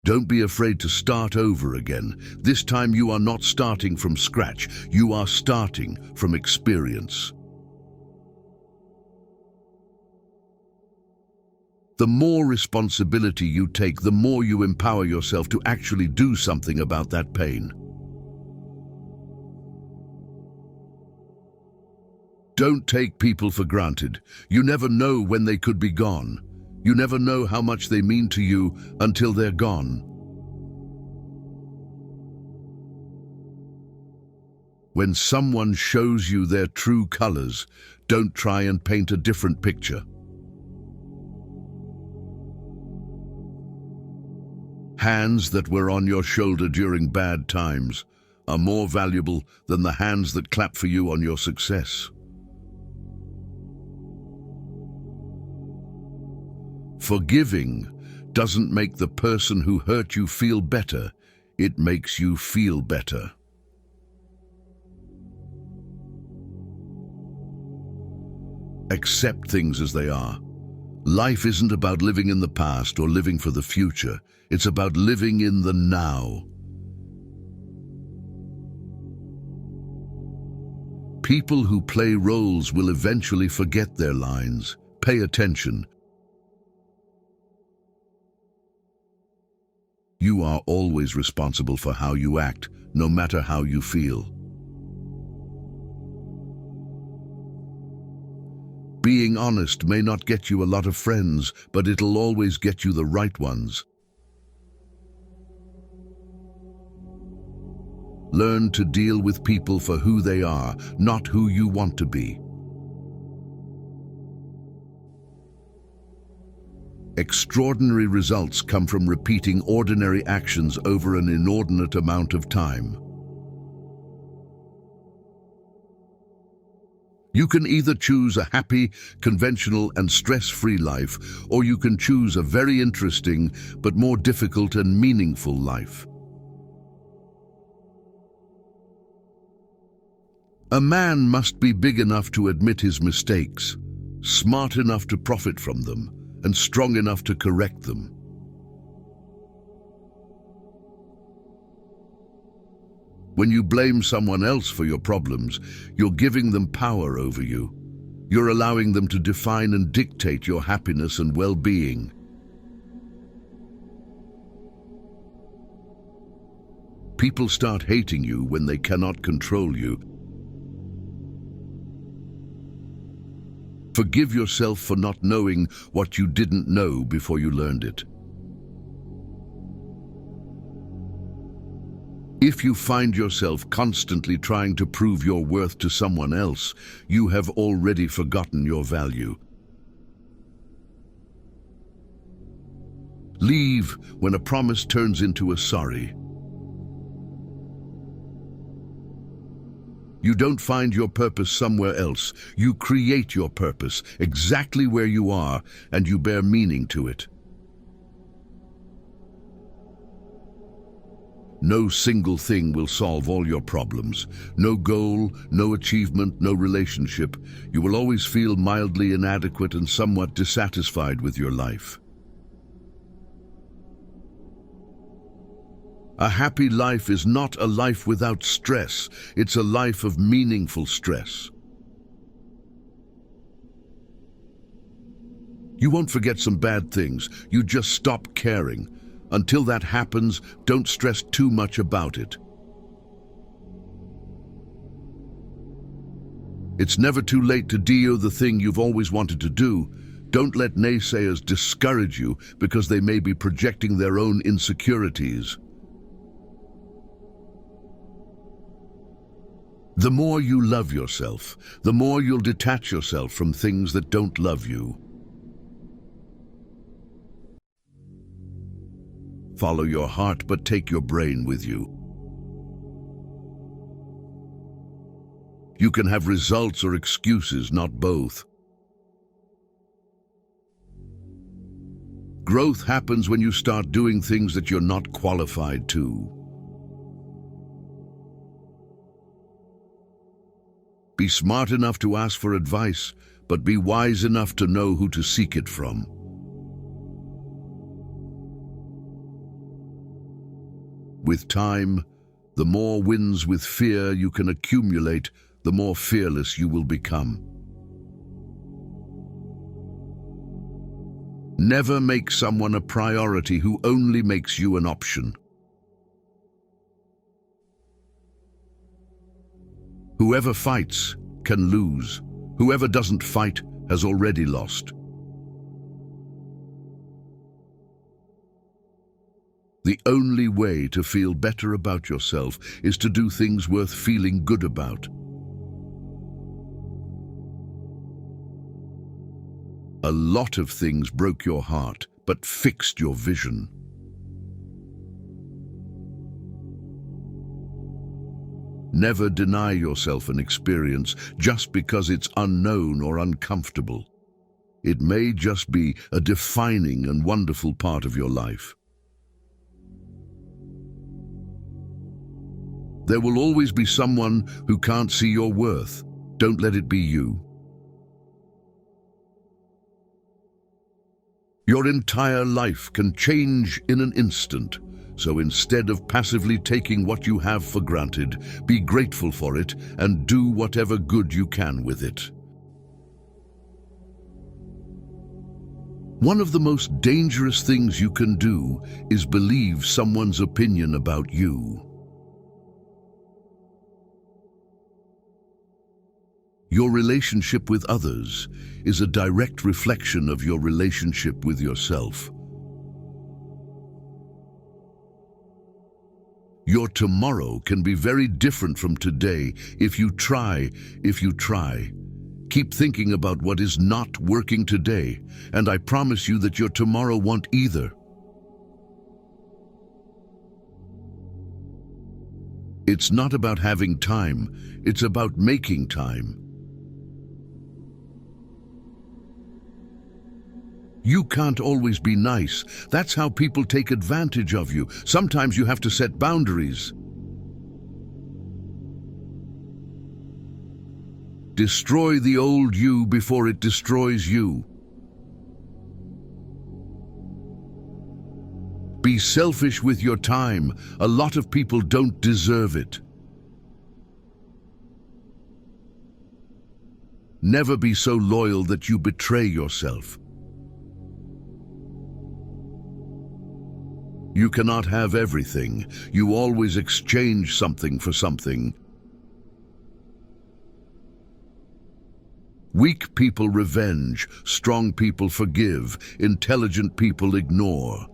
Don't be afraid to start over again. This time you are not starting from scratch. You are starting from experience. The more responsibility you take, the more you empower yourself to actually do something about that pain. Don't take people for granted. You never know when they could be gone. You never know how much they mean to you until they're gone. When someone shows you their true colors, don't try and paint a different picture. Hands that were on your shoulder during bad times are more valuable than the hands that clap for you on your success. Forgiving doesn't make the person who hurt you feel better. It makes you feel better. Accept things as they are. Life isn't about living in the past or living for the future. It's about living in the now. People who play roles will eventually forget their lines. Pay attention. You are always responsible for how you act, no matter how you feel. Being honest may not get you a lot of friends, but it'll always get you the right ones. Learn to deal with people for who they are, not who you want to be. Extraordinary results come from repeating ordinary actions over an inordinate amount of time. You can either choose a happy, conventional, and stress-free life, or you can choose a very interesting, but more difficult and meaningful life. A man must be big enough to admit his mistakes, smart enough to profit from them, and strong enough to correct them. When you blame someone else for your problems, you're giving them power over you. You're allowing them to define and dictate your happiness and well-being. People start hating you when they cannot control you. Forgive yourself for not knowing what you didn't know before you learned it. If you find yourself constantly trying to prove your worth to someone else, you have already forgotten your value. Leave when a promise turns into a sorry. You don't find your purpose somewhere else. You create your purpose exactly where you are, and you bear meaning to it. No single thing will solve all your problems. No goal, no achievement, no relationship. You will always feel mildly inadequate and somewhat dissatisfied with your life. A happy life is not a life without stress. It's a life of meaningful stress. You won't forget some bad things. You just stop caring. Until that happens, don't stress too much about it. It's never too late to do the thing you've always wanted to do. Don't let naysayers discourage you because they may be projecting their own insecurities. The more you love yourself, the more you'll detach yourself from things that don't love you. Follow your heart, but take your brain with you. You can have results or excuses, not both. Growth happens when you start doing things that you're not qualified to. Be smart enough to ask for advice, but be wise enough to know who to seek it from. With time, the more wins with fear you can accumulate, the more fearless you will become. Never make someone a priority who only makes you an option. Whoever fights can lose. Whoever doesn't fight has already lost. The only way to feel better about yourself is to do things worth feeling good about. A lot of things broke your heart, but fixed your vision. Never deny yourself an experience just because it's unknown or uncomfortable. It may just be a defining and wonderful part of your life. There will always be someone who can't see your worth. Don't let it be you. Your entire life can change in an instant, so instead of passively taking what you have for granted, be grateful for it and do whatever good you can with it. One of the most dangerous things you can do is believe someone's opinion about you. Your relationship with others is a direct reflection of your relationship with yourself. Your tomorrow can be very different from today if you try. Keep thinking about what is not working today, and I promise you that your tomorrow won't either. It's not about having time, it's about making time. You can't always be nice. That's how people take advantage of you. Sometimes you have to set boundaries. Destroy the old you before it destroys you. Be selfish with your time. A lot of people don't deserve it. Never be so loyal that you betray yourself. You cannot have everything. You always exchange something for something. Weak people revenge, strong people forgive, intelligent people ignore.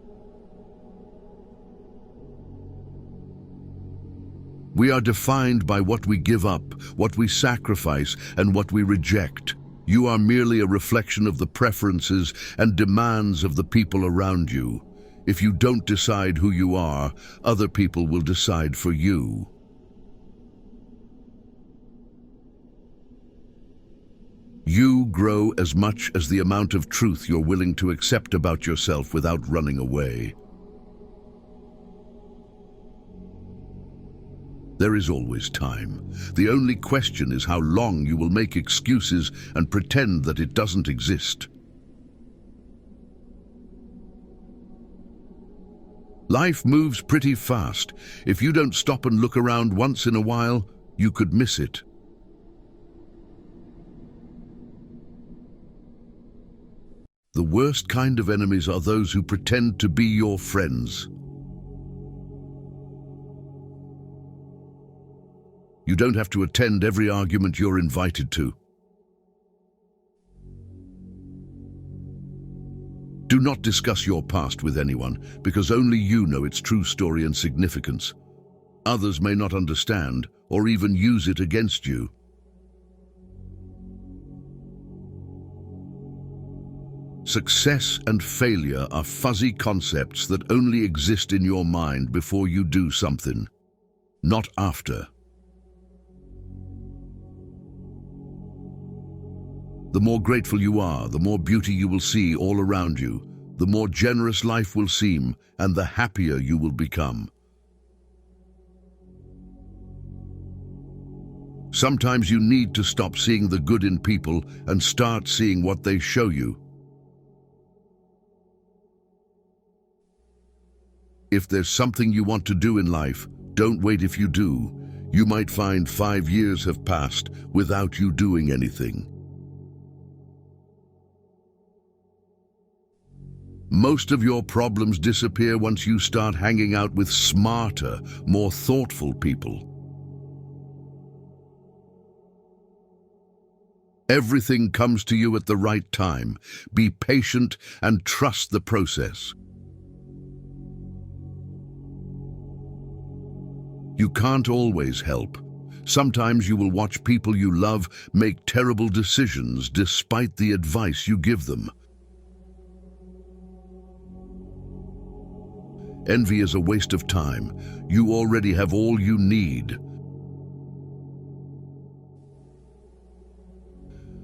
We are defined by what we give up, what we sacrifice, and what we reject. You are merely a reflection of the preferences and demands of the people around you. If you don't decide who you are, other people will decide for you. You grow as much as the amount of truth you're willing to accept about yourself without running away. There is always time. The only question is how long you will make excuses and pretend that it doesn't exist. Life moves pretty fast. If you don't stop and look around once in a while, you could miss it. The worst kind of enemies are those who pretend to be your friends. You don't have to attend every argument you're invited to. Do not discuss your past with anyone, because only you know its true story and significance. Others may not understand, or even use it against you. Success and failure are fuzzy concepts that only exist in your mind before you do something, not after. The more grateful you are, the more beauty you will see all around you, the more generous life will seem, and the happier you will become. Sometimes you need to stop seeing the good in people and start seeing what they show you. If there's something you want to do in life, don't wait. If you do, you might find 5 years have passed without you doing anything. Most of your problems disappear once you start hanging out with smarter, more thoughtful people. Everything comes to you at the right time. Be patient and trust the process. You can't always help. Sometimes you will watch people you love make terrible decisions despite the advice you give them. Envy is a waste of time. You already have all you need.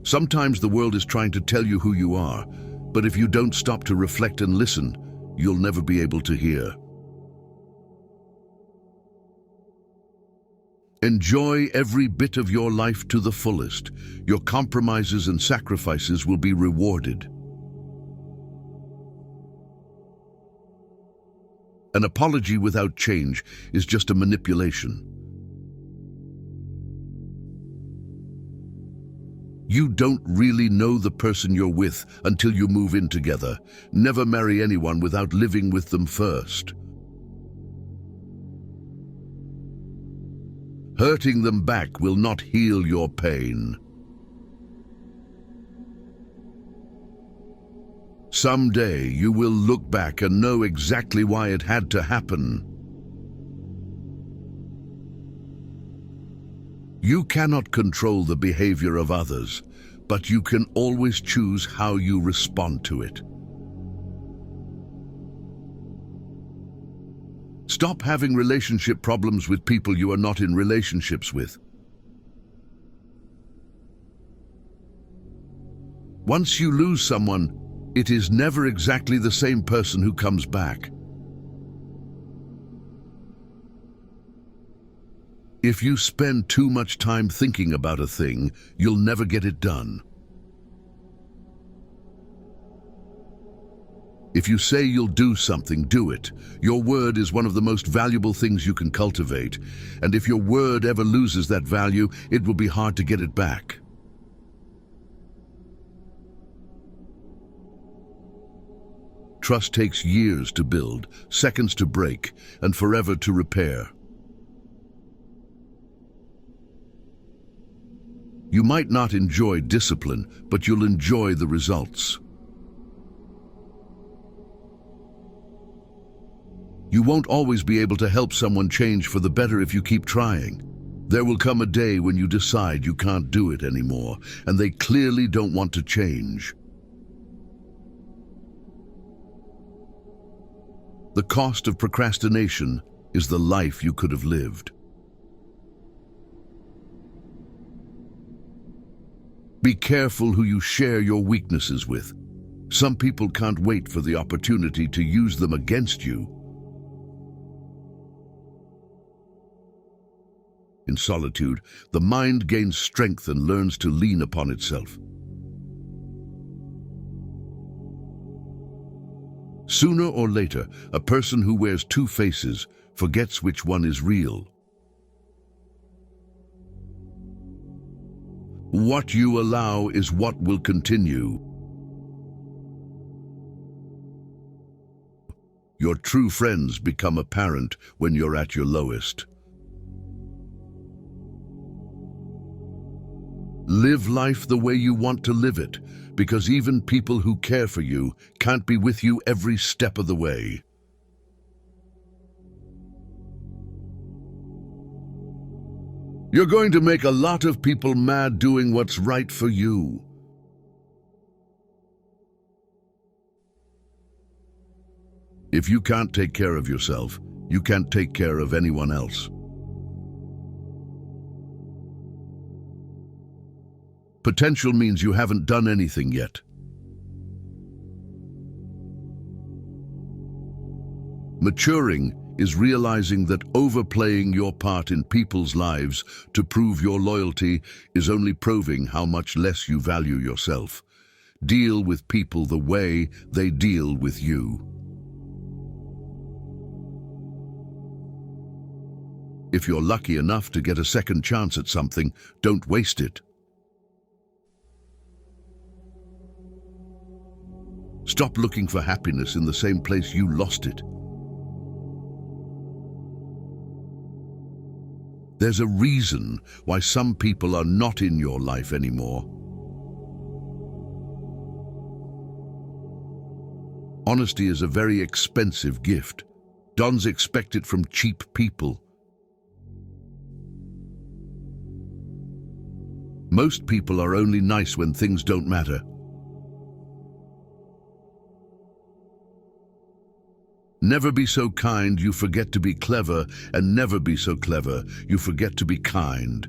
Sometimes the world is trying to tell you who you are, but if you don't stop to reflect and listen, you'll never be able to hear. Enjoy every bit of your life to the fullest. Your compromises and sacrifices will be rewarded. An apology without change is just a manipulation. You don't really know the person you're with until you move in together. Never marry anyone without living with them first. Hurting them back will not heal your pain. Someday you will look back and know exactly why it had to happen. You cannot control the behavior of others, but you can always choose how you respond to it. Stop having relationship problems with people you are not in relationships with. Once you lose someone, it is never exactly the same person who comes back. If you spend too much time thinking about a thing, you'll never get it done. If you say you'll do something, do it. Your word is one of the most valuable things you can cultivate, and if your word ever loses that value, it will be hard to get it back. Trust takes years to build, seconds to break, and forever to repair. You might not enjoy discipline, but you'll enjoy the results. You won't always be able to help someone change for the better if you keep trying. There will come a day when you decide you can't do it anymore, and they clearly don't want to change. The cost of procrastination is the life you could have lived. Be careful who you share your weaknesses with. Some people can't wait for the opportunity to use them against you. In solitude, the mind gains strength and learns to lean upon itself. Sooner or later, a person who wears two faces forgets which one is real. What you allow is what will continue. Your true friends become apparent when you're at your lowest. Live life the way you want to live it, because even people who care for you can't be with you every step of the way. You're going to make a lot of people mad doing what's right for you. If you can't take care of yourself, you can't take care of anyone else. Potential means you haven't done anything yet. Maturing is realizing that overplaying your part in people's lives to prove your loyalty is only proving how much less you value yourself. Deal with people the way they deal with you. If you're lucky enough to get a second chance at something, don't waste it. Stop looking for happiness in the same place you lost it. There's a reason why some people are not in your life anymore. Honesty is a very expensive gift. Don't expect it from cheap people. Most people are only nice when things don't matter. Never be so kind you forget to be clever, and never be so clever you forget to be kind.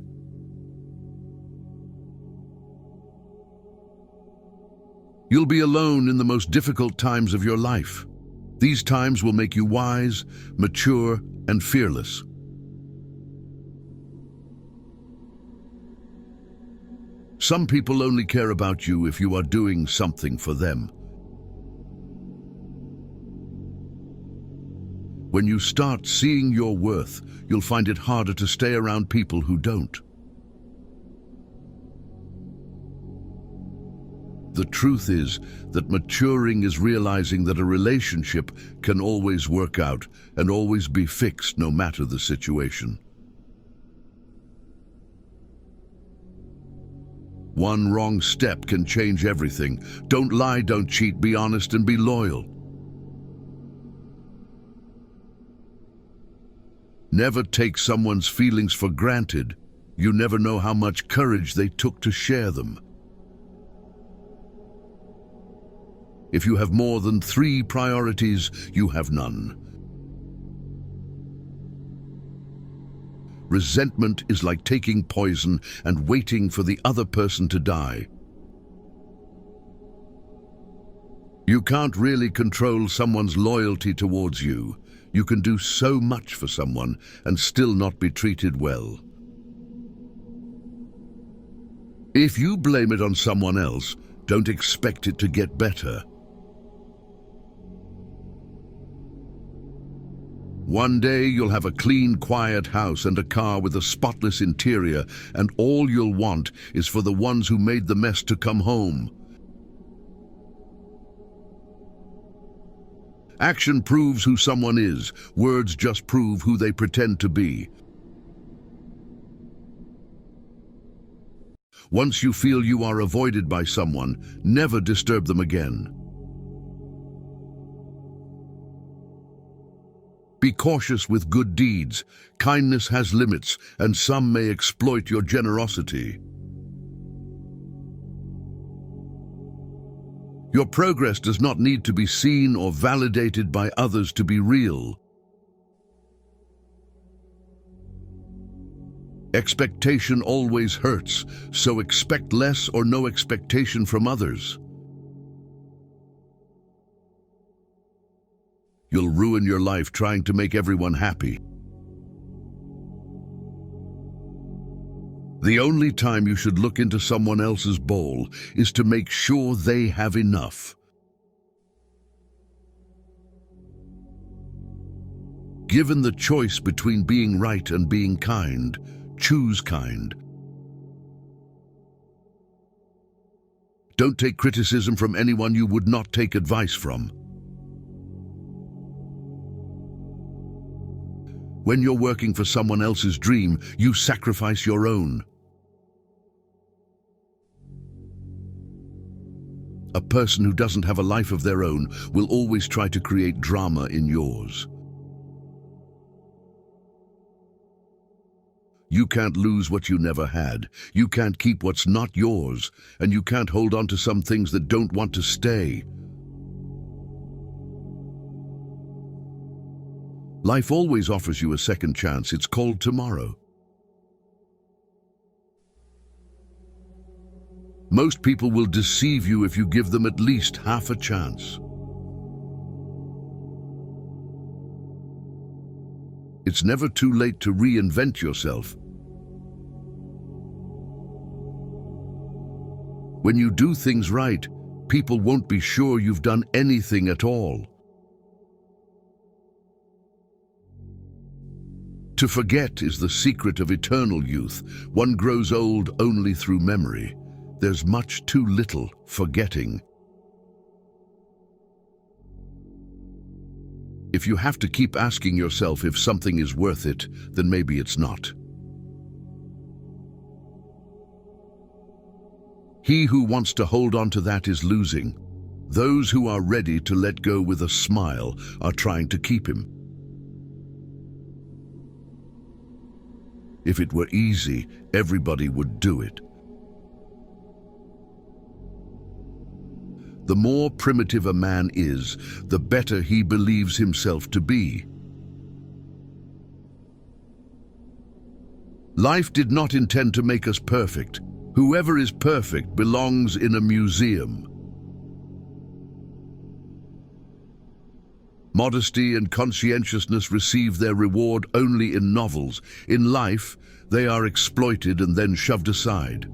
You'll be alone in the most difficult times of your life. These times will make you wise, mature, and fearless. Some people only care about you if you are doing something for them. When you start seeing your worth, you'll find it harder to stay around people who don't. The truth is that maturing is realizing that a relationship can always work out and always be fixed no matter the situation. One wrong step can change everything. Don't lie, don't cheat, be honest and be loyal. Never take someone's feelings for granted. You never know how much courage they took to share them. If you have more than 3 priorities, you have none. Resentment is like taking poison and waiting for the other person to die. You can't really control someone's loyalty towards you. You can do so much for someone and still not be treated well. If you blame it on someone else, don't expect it to get better. One day you'll have a clean, quiet house and a car with a spotless interior, and all you'll want is for the ones who made the mess to come home. Action proves who someone is. Words just prove who they pretend to be. Once you feel you are avoided by someone, never disturb them again. Be cautious with good deeds. Kindness has limits, and some may exploit your generosity. Your progress does not need to be seen or validated by others to be real. Expectation always hurts, so expect less or no expectation from others. You'll ruin your life trying to make everyone happy. The only time you should look into someone else's bowl is to make sure they have enough. Given the choice between being right and being kind, choose kind. Don't take criticism from anyone you would not take advice from. When you're working for someone else's dream, you sacrifice your own. A person who doesn't have a life of their own will always try to create drama in yours. You can't lose what you never had. You can't keep what's not yours, and you can't hold on to some things that don't want to stay. Life always offers you a second chance. It's called tomorrow. Most people will deceive you if you give them at least half a chance. It's never too late to reinvent yourself. When you do things right, people won't be sure you've done anything at all. To forget is the secret of eternal youth. One grows old only through memory. There's much too little forgetting. If you have to keep asking yourself if something is worth it, then maybe it's not. He who wants to hold on to that is losing. Those who are ready to let go with a smile are trying to keep him. If it were easy, everybody would do it. The more primitive a man is, the better he believes himself to be. Life did not intend to make us perfect. Whoever is perfect belongs in a museum. Modesty and conscientiousness receive their reward only in novels. In life, they are exploited and then shoved aside.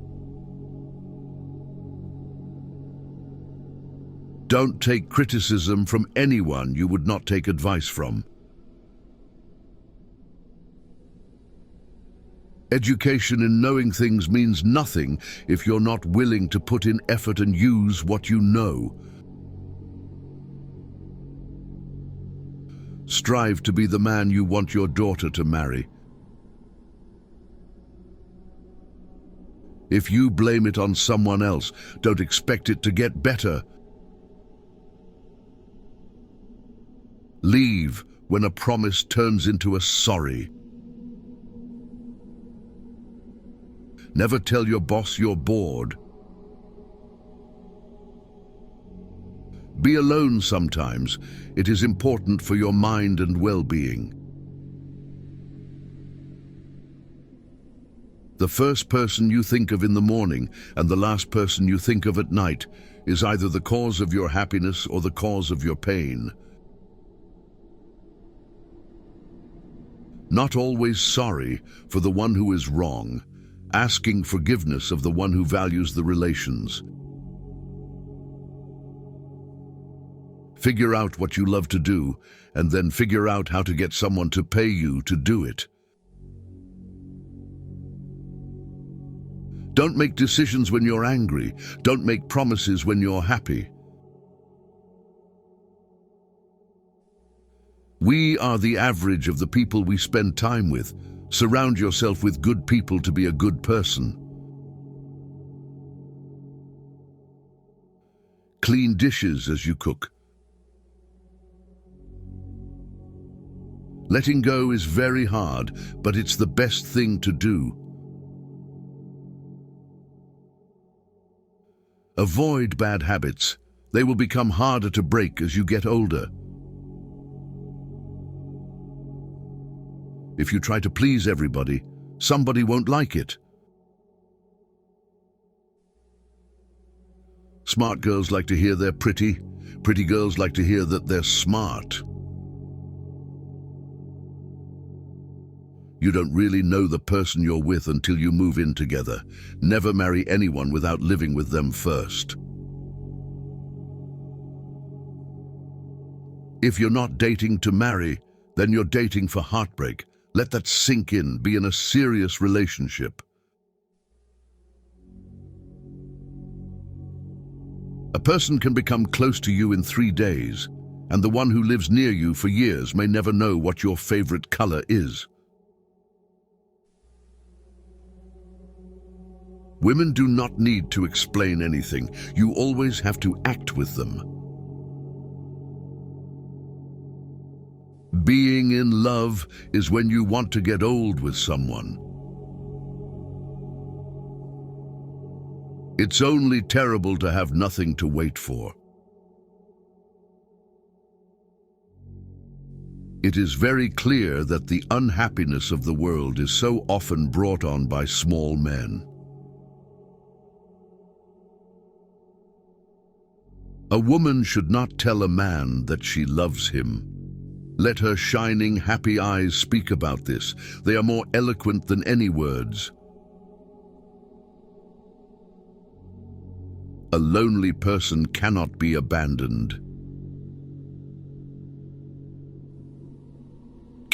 Don't take criticism from anyone you would not take advice from. Education in knowing things means nothing if you're not willing to put in effort and use what you know. Strive to be the man you want your daughter to marry. If you blame it on someone else, don't expect it to get better. Leave when a promise turns into a sorry. Never tell your boss you're bored. Be alone sometimes. It is important for your mind and well-being. The first person you think of in the morning and the last person you think of at night is either the cause of your happiness or the cause of your pain. Not always sorry for the one who is wrong, asking forgiveness of the one who values the relations. Figure out what you love to do, and then figure out how to get someone to pay you to do it. Don't make decisions when you're angry. Don't make promises when you're happy. We are the average of the people we spend time with. Surround yourself with good people to be a good person. Clean dishes as you cook. Letting go is very hard, but it's the best thing to do. Avoid bad habits. They will become harder to break as you get older. If you try to please everybody, somebody won't like it. Smart girls like to hear they're pretty. Pretty girls like to hear that they're smart. You don't really know the person you're with until you move in together. Never marry anyone without living with them first. If you're not dating to marry, then you're dating for heartbreak. Let that sink in. Be in a serious relationship. A person can become close to you in 3 days, and the one who lives near you for years may never know what your favorite color is. Women do not need to explain anything. You always have to act with them. Being in love is when you want to get old with someone. It's only terrible to have nothing to wait for. It is very clear that the unhappiness of the world is so often brought on by small men. A woman should not tell a man that she loves him. Let her shining, happy eyes speak about this. They are more eloquent than any words. A lonely person cannot be abandoned.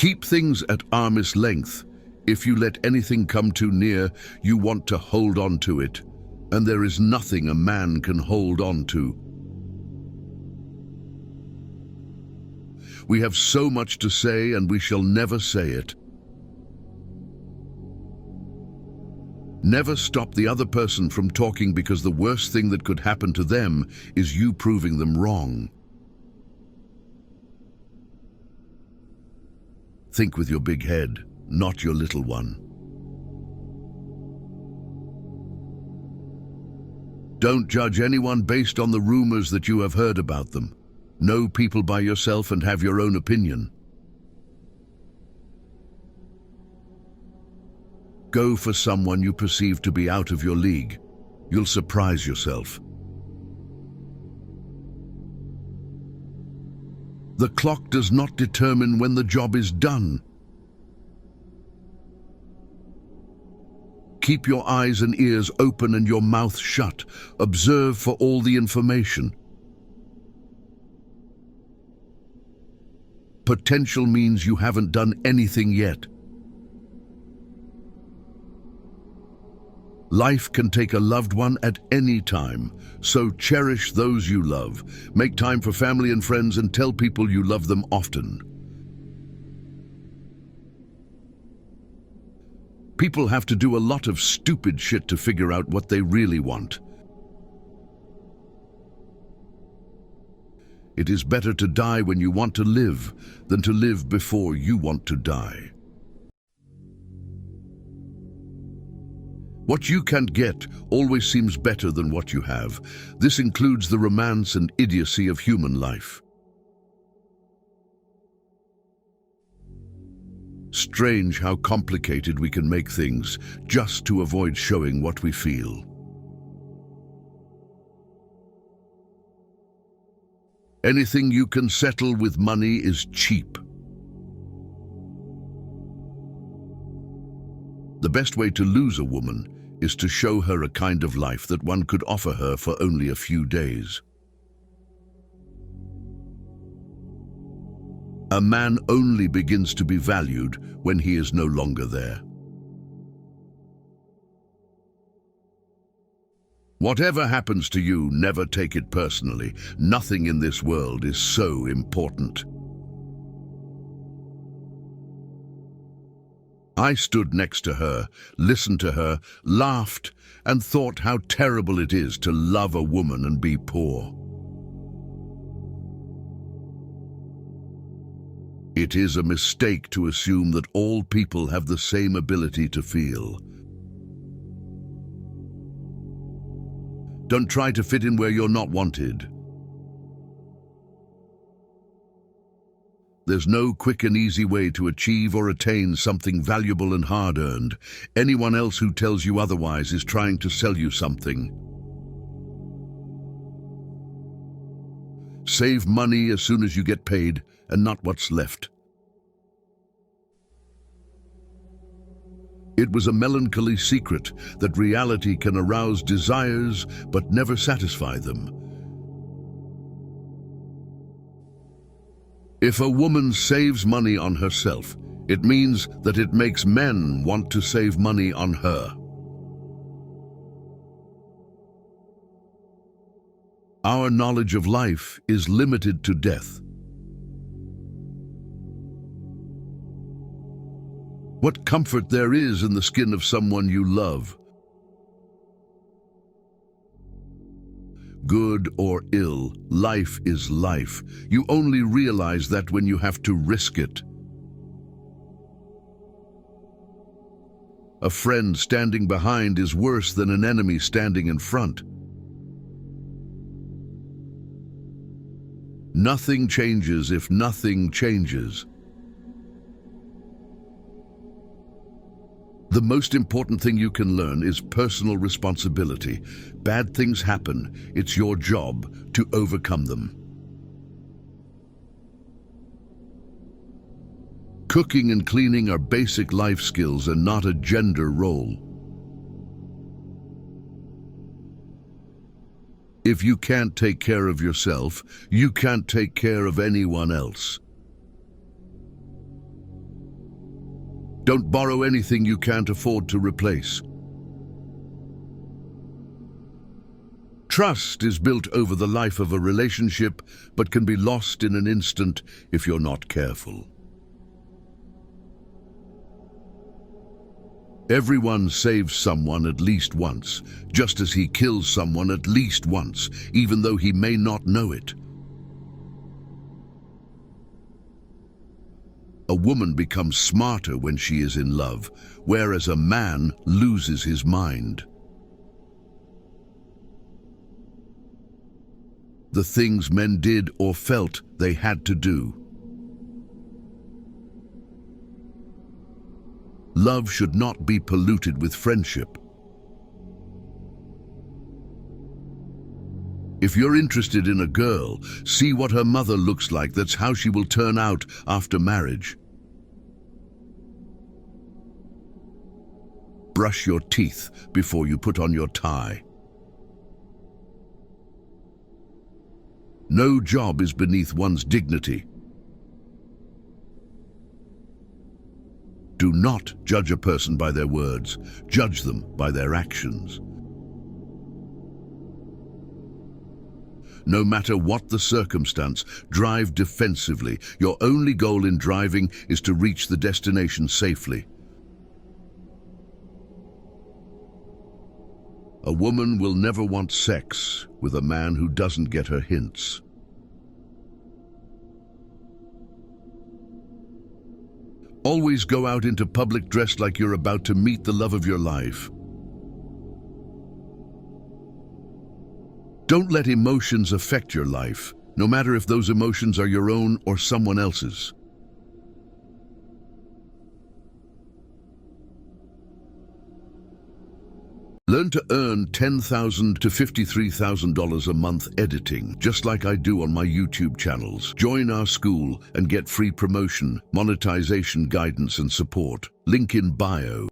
Keep things at arm's length. If you let anything come too near, you want to hold on to it, and there is nothing a man can hold on to. We have so much to say, and we shall never say it. Never stop the other person from talking, because the worst thing that could happen to them is you proving them wrong. Think with your big head, not your little one. Don't judge anyone based on the rumors that you have heard about them. Know people by yourself and have your own opinion. Go for someone you perceive to be out of your league. You'll surprise yourself. The clock does not determine when the job is done. Keep your eyes and ears open and your mouth shut. Observe for all the information. Potential means you haven't done anything yet. Life can take a loved one at any time, so cherish those you love. Make time for family and friends and tell people you love them often. People have to do a lot of stupid shit to figure out what they really want. It is better to die when you want to live than to live before you want to die. What you can't get always seems better than what you have. This includes the romance and idiocy of human life. Strange how complicated we can make things just to avoid showing what we feel. Anything you can settle with money is cheap. The best way to lose a woman is to show her a kind of life that one could offer her for only a few days. A man only begins to be valued when he is no longer there. Whatever happens to you, never take it personally. Nothing in this world is so important. I stood next to her, listened to her, laughed, and thought how terrible it is to love a woman and be poor. It is a mistake to assume that all people have the same ability to feel. Don't try to fit in where you're not wanted. There's no quick and easy way to achieve or attain something valuable and hard-earned. Anyone else who tells you otherwise is trying to sell you something. Save money as soon as you get paid, and not what's left. It was a melancholy secret that reality can arouse desires but never satisfy them. If a woman saves money on herself, it means that it makes men want to save money on her. Our knowledge of life is limited to death. What comfort there is in the skin of someone you love. Good or ill, life is life. You only realize that when you have to risk it. A friend standing behind is worse than an enemy standing in front. Nothing changes if nothing changes. The most important thing you can learn is personal responsibility. Bad things happen. It's your job to overcome them. Cooking and cleaning are basic life skills and not a gender role. If you can't take care of yourself, you can't take care of anyone else. Don't borrow anything you can't afford to replace. Trust is built over the life of a relationship, but can be lost in an instant if you're not careful. Everyone saves someone at least once, just as he kills someone at least once, even though he may not know it. A woman becomes smarter when she is in love, whereas a man loses his mind. The things men did or felt they had to do. Love should not be polluted with friendship. If you're interested in a girl, see what her mother looks like. That's how she will turn out after marriage. Brush your teeth before you put on your tie. No job is beneath one's dignity. Do not judge a person by their words. Judge them by their actions. No matter what the circumstance, drive defensively. Your only goal in driving is to reach the destination safely. A woman will never want sex with a man who doesn't get her hints. Always go out into public dressed like you're about to meet the love of your life. Don't let emotions affect your life, no matter if those emotions are your own or someone else's. Learn to earn $10,000 to $53,000 a month editing, just like I do on my YouTube channels. Join our school and get free promotion, monetization guidance and support. Link in bio.